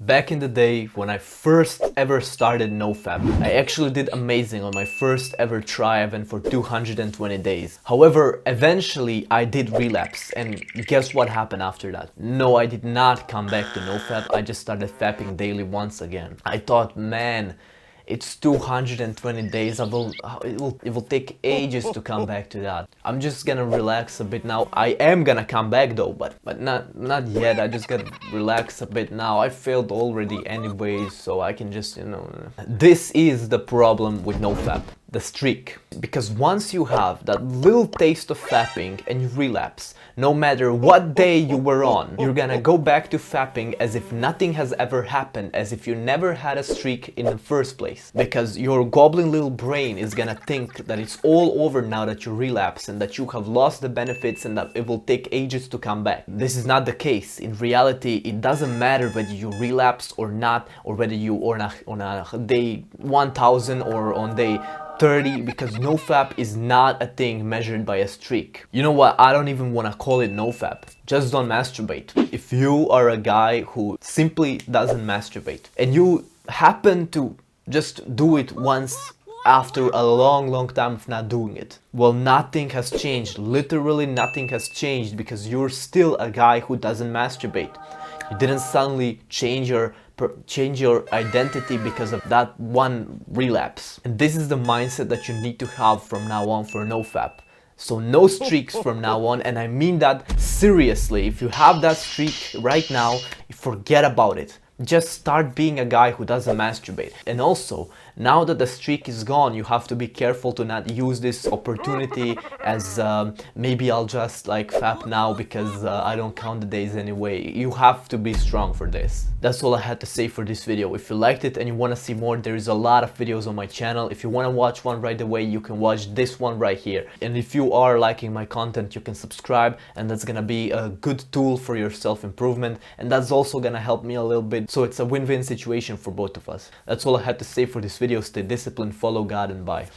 Back in the day when I first ever started NoFap, I actually did amazing on my first ever try event for 220 days. However, eventually I did relapse, and guess what happened after that? No, I did not come back to NoFap, I just started fapping daily once again. I thought, man, it's 220 days, it will take ages to come back to that. I'm just gonna relax a bit now. I am gonna come back though, but not yet. I just gotta relax a bit now. I failed already anyways, so I can just, This is the problem with NoFap, the streak. Because once you have that little taste of fapping and you relapse, no matter what day you were on, you're gonna go back to fapping as if nothing has ever happened, as if you never had a streak in the first place. Because your goblin little brain is gonna think that it's all over now that you relapse and that you have lost the benefits and that it will take ages to come back. This is not the case. In reality, it doesn't matter whether you relapse or not, or whether you are on a day 1000 or on day 30, because NoFap is not a thing measured by a streak. You know what? I don't even want to call it NoFap. Just don't masturbate. If you are a guy who simply doesn't masturbate and you happen to just do it once after a long time of not doing it, well, nothing has changed. Literally nothing has changed, because you're still a guy who doesn't masturbate. You didn't suddenly change your identity because of that one relapse. And this is the mindset that you need to have from now on for NoFap. So no streaks from now on, and I mean that seriously. If you have that streak right now, forget about it. Just start being a guy who doesn't masturbate. And also, now that the streak is gone, you have to be careful to not use this opportunity as maybe I'll just like fap now because I don't count the days anyway. You have to be strong for this. That's all I had to say for this video. If you liked it and you want to see more, there is a lot of videos on my channel. If you want to watch one right away, you can watch this one right here. And if you are liking my content, you can subscribe, and that's gonna be a good tool for your self-improvement, and that's also gonna help me a little bit. So it's a win-win situation for both of us. That's all I had to say for this video. Stay disciplined, follow God, and bye.